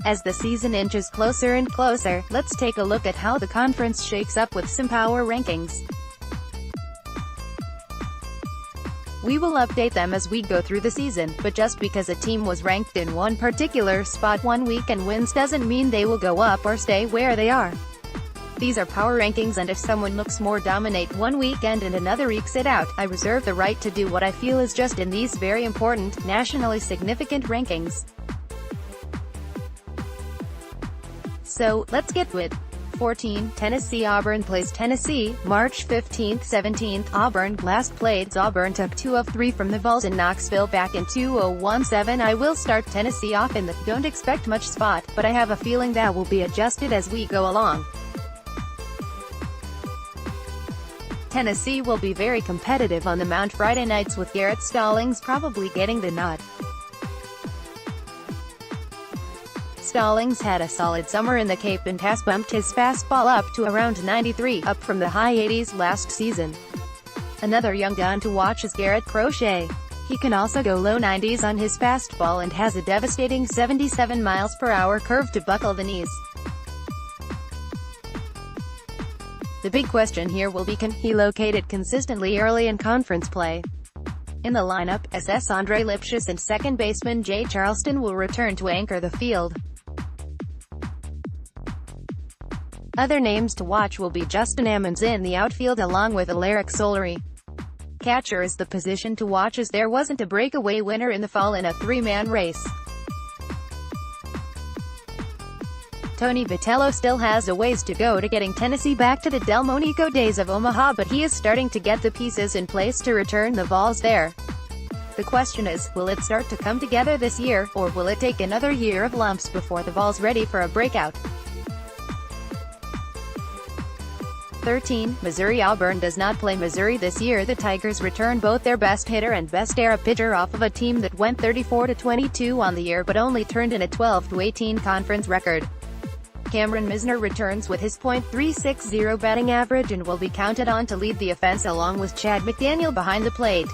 As the season inches closer and closer, let's take a look at how the conference shakes up with some power rankings. We will update them as we go through the season, but just because a team was ranked in one particular spot one week and wins doesn't mean they will go up or stay where they are. These are power rankings, and if someone looks more dominate one weekend and another ekes it out, I reserve the right to do what I feel is just in these very important, nationally significant rankings. So, let's get to it. 14. Tennessee. Auburn plays Tennessee, March 15th, 17th. Auburn. Last played. Auburn took 2 of 3 from the Vols in Knoxville back in 2017. I will start Tennessee off in the don't expect much spot, but I have a feeling that will be adjusted as we go along. Tennessee will be very competitive on the mound Friday nights, with Garrett Stallings probably getting the nod. Stallings had a solid summer in the Cape and has bumped his fastball up to around 93, up from the high 80s last season. Another young gun to watch is Garrett Crochet. He can also go low 90s on his fastball and has a devastating 77 mph curve to buckle the knees. The big question here will be, can he locate it consistently early in conference play? In the lineup, SS Andre Lipschitz and second baseman Jay Charleston will return to anchor the field. Other names to watch will be Justin Ammons in the outfield along with Alaric Solari. Catcher is the position to watch, as there wasn't a breakaway winner in the fall in a three-man race. Tony Vitello still has a ways to go to getting Tennessee back to the Delmonico days of Omaha, but he is starting to get the pieces in place to return the Vols there. The question is, will it start to come together this year, or will it take another year of lumps before the Vols ready for a breakout? 13. Missouri. Auburn does not play Missouri this year. The Tigers return both their best hitter and best era pitcher off of a team that went 34-22 on the year but only turned in a 12-18 conference record. Cameron Misner returns with his .360 batting average and will be counted on to lead the offense along with Chad McDaniel behind the plate.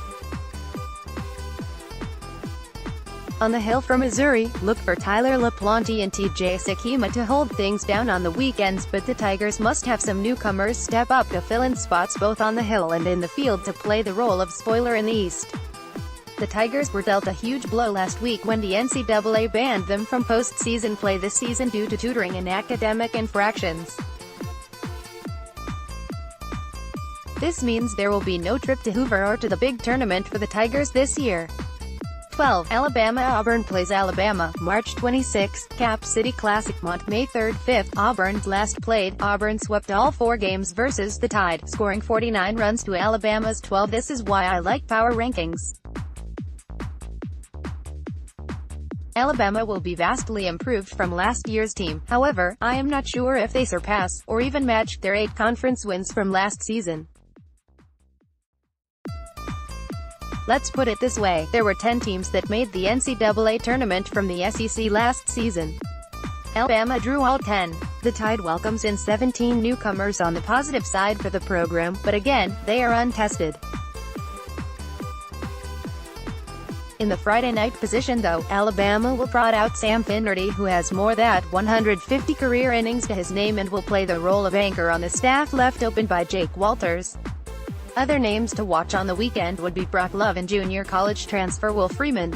On the hill for Missouri, look for Tyler LaPlante and TJ Sekima to hold things down on the weekends, but the Tigers must have some newcomers step up to fill in spots both on the hill and in the field to play the role of spoiler in the East. The Tigers were dealt a huge blow last week when the NCAA banned them from postseason play this season due to tutoring and academic infractions. This means there will be no trip to Hoover or to the big tournament for the Tigers this year. 12. Alabama. Auburn plays Alabama, March 26, Cap City Classic, Mont, May 3rd, 5th. Auburn's last played. Auburn swept all 4 games versus the Tide, scoring 49 runs to Alabama's 12. This is why I like power rankings. Alabama will be vastly improved from last year's team. However, I am not sure if they surpass, or even match, their 8 conference wins from last season. Let's put it this way, there were 10 teams that made the NCAA tournament from the SEC last season. Alabama drew all 10. The Tide welcomes in 17 newcomers on the positive side for the program, but again, they are untested. In the Friday night position though, Alabama will trot out Sam Finnerty, who has more than 150 career innings to his name and will play the role of anchor on the staff left open by Jake Walters. Other names to watch on the weekend would be Brock Love and junior college transfer Will Freeman.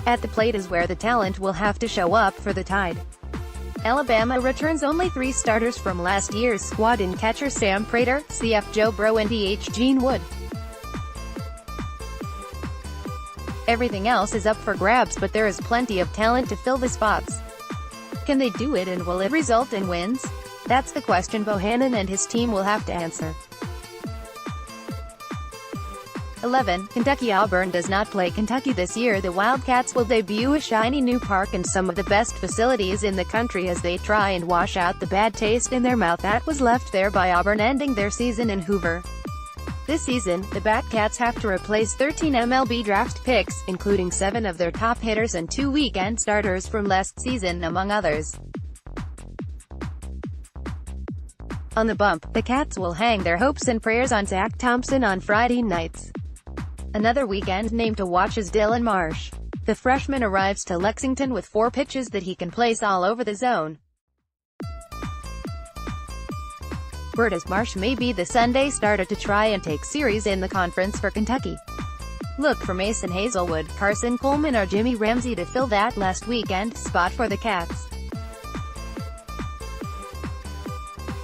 At the plate is where the talent will have to show up for the Tide. Alabama returns only 3 starters from last year's squad in catcher Sam Prater, CF Joe Burrow and DH Gene Wood. Everything else is up for grabs, but there is plenty of talent to fill the spots. Can they do it, and will it result in wins? That's the question Bohannon and his team will have to answer. 11. Kentucky. Auburn does not play Kentucky this year. The Wildcats will debut a shiny new park and some of the best facilities in the country as they try and wash out the bad taste in their mouth that was left there by Auburn ending their season in Hoover. This season, the Batcats have to replace 13 MLB draft picks, including 7 of their top hitters and 2 weekend starters from last season, among others. On the bump, the Cats will hang their hopes and prayers on Zach Thompson on Friday nights. Another weekend name to watch is Dylan Marsh. The freshman arrives to Lexington with 4 pitches that he can place all over the zone. Curtis Marsh may be the Sunday starter to try and take series in the conference for Kentucky. Look for Mason Hazelwood, Carson Coleman or Jimmy Ramsey to fill that last weekend spot for the Cats.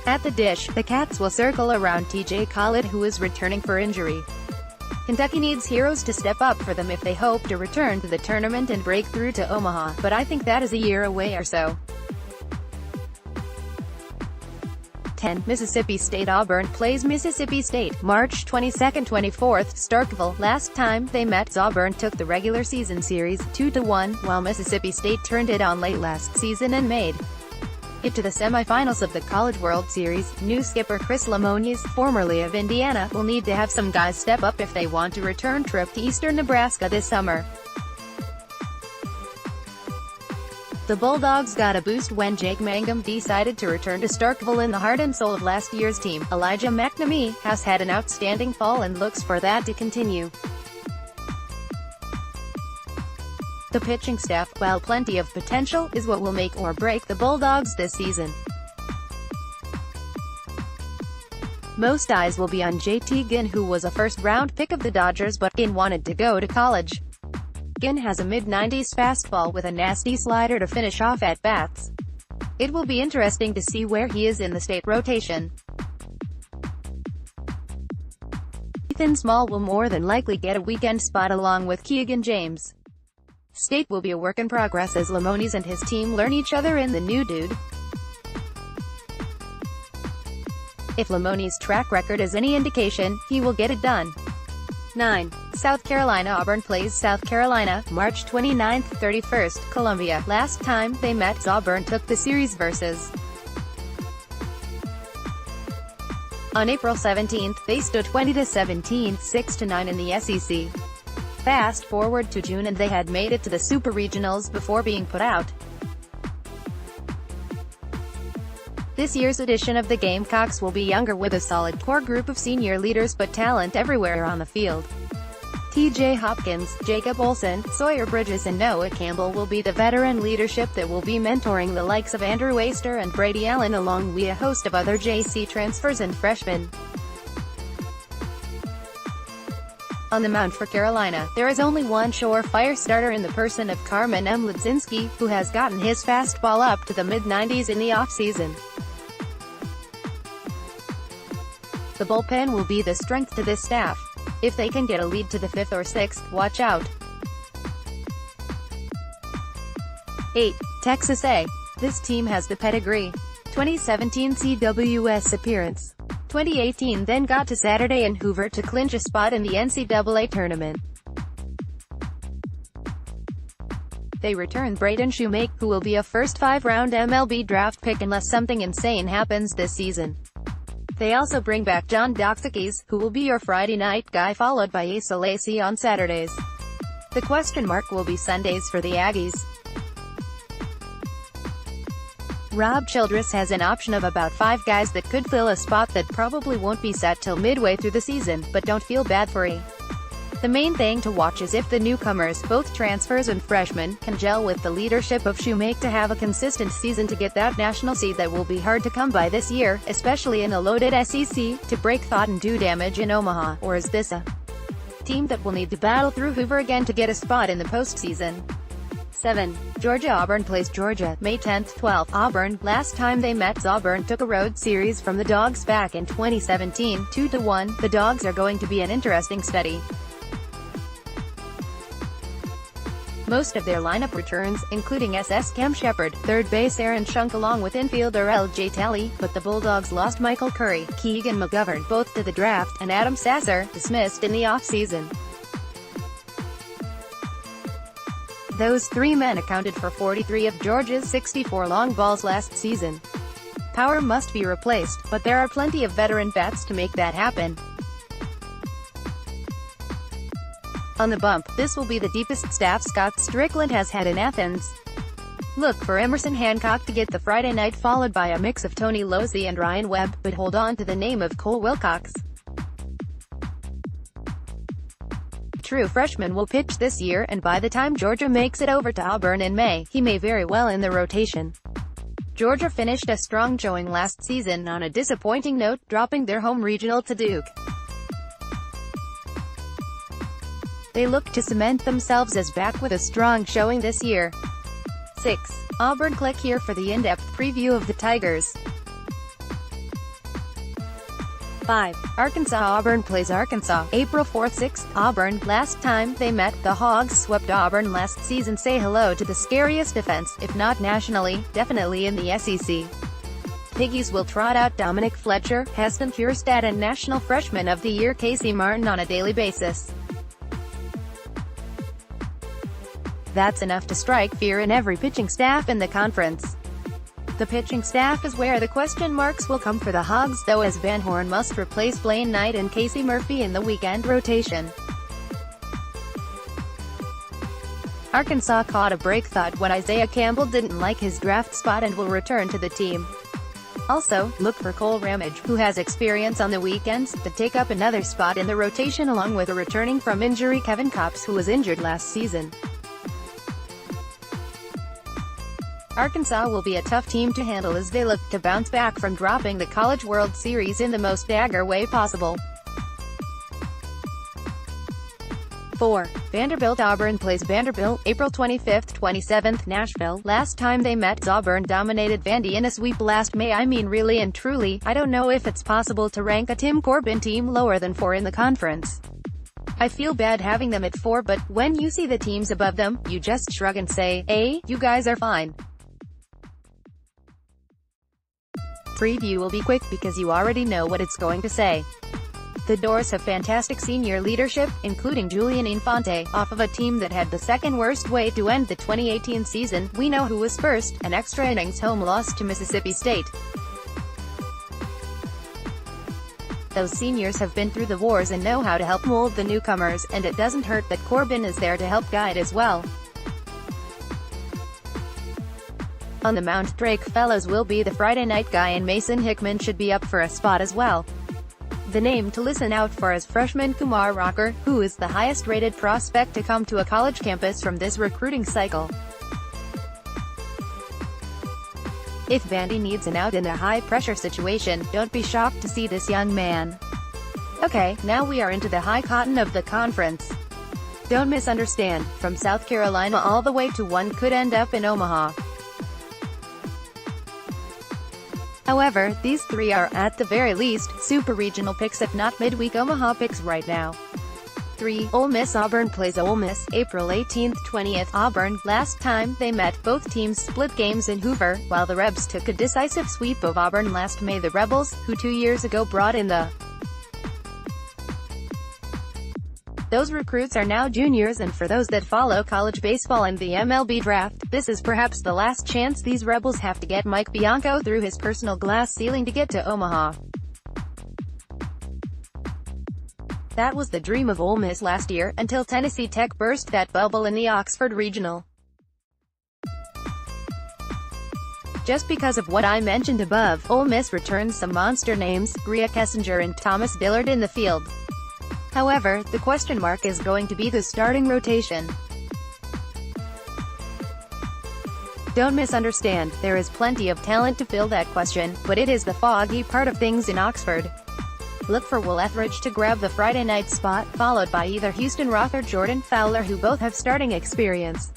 At the dish, the Cats will circle around TJ Collett, who is returning for injury. Kentucky needs heroes to step up for them if they hope to return to the tournament and break through to Omaha, but I think that is a year away or so. 10. Mississippi State Auburn plays Mississippi State, March 22–24th, Starkville. Last time they met, Auburn took the regular season series 2–1, while Mississippi State turned it on late last season and made it to the semifinals of the College World Series. New skipper Chris Lemonis, formerly of Indiana, will need to have some guys step up if they want to return trip to eastern Nebraska this summer. The Bulldogs got a boost when Jake Mangum decided to return to Starkville in the heart and soul of last year's team. Elijah McNamee has had an outstanding fall and looks for that to continue. The pitching staff, while plenty of potential, is what will make or break the Bulldogs this season. Most eyes will be on JT Ginn, who was a first-round pick of the Dodgers but Ginn wanted to go to college. Ginn has a mid-90s fastball with a nasty slider to finish off at-bats. It will be interesting to see where he is in the state rotation. Ethan Small will more than likely get a weekend spot along with Keegan James. State will be a work in progress as Lemonis and his team learn each other in the new dude. If Lemonis' track record is any indication, he will get it done. 9. South Carolina Auburn plays South Carolina, March 29–31st, Columbia. Last time they met, Auburn took the series versus. On April 17, they stood 20–17, 6–9 in the SEC. Fast forward to June and they had made it to the Super Regionals before being put out. This year's edition of the Gamecocks will be younger with a solid core group of senior leaders but talent everywhere on the field. TJ Hopkins, Jacob Olson, Sawyer Bridges and Noah Campbell will be the veteran leadership that will be mentoring the likes of Andrew Aister and Brady Allen along with a host of other JC transfers and freshmen. On the mound for Carolina, there is only one surefire starter in the person of Carmen M. Ledzinski, who has gotten his fastball up to the mid-90s in the offseason. The bullpen will be the strength to this staff. If they can get a lead to the 5th or 6th, watch out. 8. Texas A. This team has the pedigree. 2017 CWS appearance. 2018 then got to Saturday in Hoover to clinch a spot in the NCAA tournament. They return Braden Shoemake, who will be a first 5-round MLB draft pick unless something insane happens this season. They also bring back John Doxakis, who will be your Friday night guy followed by Asa Lacy on Saturdays. The question mark will be Sundays for the Aggies. Rob Childress has an option of about 5 guys that could fill a spot that probably won't be set till midway through the season, but don't feel bad for it. The main thing to watch is if the newcomers, both transfers and freshmen, can gel with the leadership of Shoemake to have a consistent season to get that national seed that will be hard to come by this year, especially in a loaded SEC, to break thought and do damage in Omaha, or is this a team that will need to battle through Hoover again to get a spot in the postseason? 7. Georgia Auburn plays Georgia, May 10–12th. Auburn, last time they met, Auburn took a road series from the Dogs back in 2017, 2–1. The Dogs are going to be an interesting study. Most of their lineup returns, including SS Cam Shepard, third base Aaron Shunk along with infielder L.J. Talley, but the Bulldogs lost Michael Curry, Keegan McGovern, both to the draft, and Adam Sasser, dismissed in the offseason. Those 3 men accounted for 43 of Georgia's 64 long balls last season. Power must be replaced, but there are plenty of veteran bats to make that happen. On the bump, this will be the deepest staff Scott Strickland has had in Athens. Look for Emerson Hancock to get the Friday night followed by a mix of Tony Lozzi and Ryan Webb, but hold on to the name of Cole Wilcox. true freshman will pitch this year, and by the time Georgia makes it over to Auburn in May, he may very well in the rotation. Georgia finished a strong showing last season on a disappointing note, dropping their home regional to Duke. They look to cement themselves as back with a strong showing this year. 6. Auburn. Click here for the in-depth preview of the Tigers. 5. Arkansas. Auburn plays Arkansas, April 4-6. Auburn. Last time they met, the Hogs swept Auburn last season. Say hello to the scariest defense, if not nationally, definitely in the SEC. Piggies will trot out Dominic Fletcher, Heston Kjerstad and National Freshman of the Year Casey Martin on a daily basis. That's enough to strike fear in every pitching staff in the conference. The pitching staff is where the question marks will come for the Hogs, though, as Van Horn must replace Blaine Knight and Casey Murphy in the weekend rotation. Arkansas caught a break thought when Isaiah Campbell didn't like his draft spot and will return to the team. Also, look for Cole Ramage, who has experience on the weekends, to take up another spot in the rotation along with a returning from injury Kevin Kopps, who was injured last season. Arkansas will be a tough team to handle as they look to bounce back from dropping the College World Series in the most dagger way possible. 4. Vanderbilt. Auburn plays Vanderbilt, April 25-27. Nashville. Last time they met, Auburn dominated Vandy in a sweep last May. I mean, really and truly, I don't know if it's possible to rank a Tim Corbin team lower than 4 in the conference. I feel bad having them at 4, but when you see the teams above them, you just shrug and say, "Hey, you guys are fine." Preview will be quick because you already know what it's going to say. The Doors have fantastic senior leadership, including Julian Infante, off of a team that had the second worst way to end the 2018 season. We know who was first, an extra innings home loss to Mississippi State. Those seniors have been through the wars and know how to help mold the newcomers, and it doesn't hurt that Corbin is there to help guide as well. On the mound, Drake Fellows will be the Friday night guy and Mason Hickman should be up for a spot as well. The name to listen out for is freshman Kumar Rocker, who is the highest-rated prospect to come to a college campus from this recruiting cycle. If Vandy needs an out in a high-pressure situation, don't be shocked to see this young man. Okay, now we are into the high cotton of the conference. Don't misunderstand, from South Carolina all the way to one could end up in Omaha. However, these 3 are, at the very least, super regional picks if not midweek Omaha picks right now. 3. Ole Miss. Auburn plays Ole Miss, April 18-20. Auburn. Last time they met, both teams split games in Hoover, while the Rebs took a decisive sweep of Auburn last May. The Rebels, who 2 years ago brought in those recruits, are now juniors, and for those that follow college baseball and the MLB draft, this is perhaps the last chance these Rebels have to get Mike Bianco through his personal glass ceiling to get to Omaha. That was the dream of Ole Miss last year, until Tennessee Tech burst that bubble in the Oxford Regional. Just because of what I mentioned above, Ole Miss returns some monster names, Greer Kessinger and Thomas Dillard in the field. However, the question mark is going to be the starting rotation. Don't misunderstand, there is plenty of talent to fill that question, but it is the foggy part of things in Oxford. Look for Will Etheridge to grab the Friday night spot, followed by either Houston Roth or Jordan Fowler, who both have starting experience.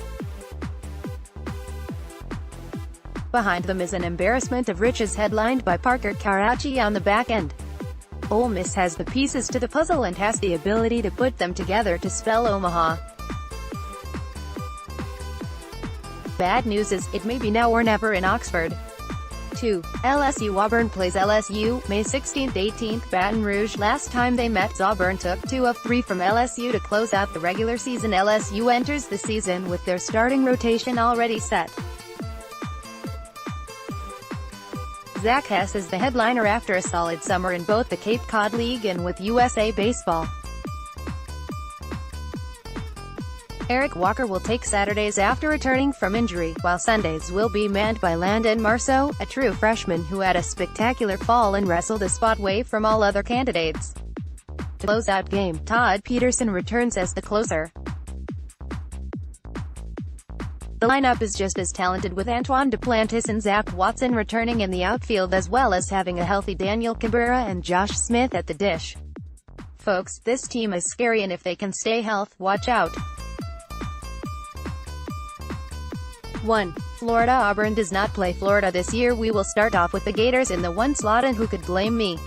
Behind them is an embarrassment of riches headlined by Parker Karachi on the back end. Ole Miss has the pieces to the puzzle and has the ability to put them together to spell Omaha. Bad news is, it may be now or never in Oxford. 2. LSU. Auburn plays LSU, May 16-18. Baton Rouge. Last time they met, Auburn took 2 of 3 from LSU to close out the regular season. LSU enters the season with their starting rotation already set. Zach Hess is the headliner after a solid summer in both the Cape Cod League and with USA Baseball. Eric Walker will take Saturdays after returning from injury, while Sundays will be manned by Landon Marceau, a true freshman who had a spectacular fall and wrestled a spot away from all other candidates. To close out game, Todd Peterson returns as the closer. The lineup is just as talented, with Antoine Duplantis and Zach Watson returning in the outfield, as well as having a healthy Daniel Cabrera and Josh Smith at the dish. Folks, this team is scary, and if they can stay healthy, watch out. 1. Florida. Auburn does not play Florida this year. We will start off with the Gators in the 1 slot, and who could blame me?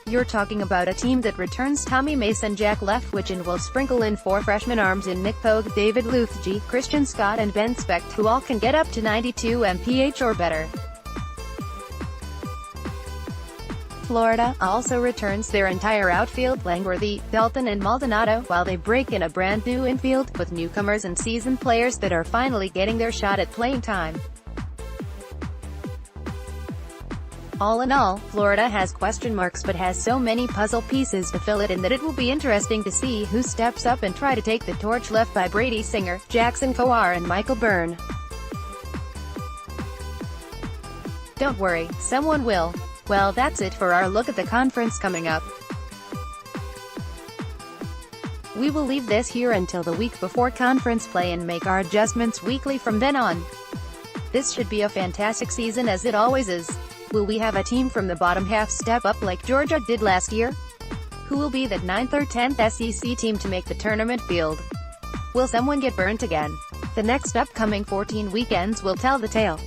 You're talking about a team that returns Tommy Mason, Jack Leftwich, and will sprinkle in 4 freshman arms in Nick Pogue, David Luthge, Christian Scott, and Ben Specht, who all can get up to 92 mph or better. Florida also returns their entire outfield, Langworthy, Dalton, and Maldonado, while they break in a brand new infield, with newcomers and seasoned players that are finally getting their shot at playing time. All in all, Florida has question marks but has so many puzzle pieces to fill it in that it will be interesting to see who steps up and try to take the torch left by Brady Singer, Jackson Kowar, and Michael Byrne. Don't worry, someone will. Well, that's it for our look at the conference coming up. We will leave this here until the week before conference play and make our adjustments weekly from then on. This should be a fantastic season, as it always is. Will we have a team from the bottom half step up like Georgia did last year? Who will be that 9th or 10th SEC team to make the tournament field? Will someone get burnt again? The next upcoming 14 weekends will tell the tale.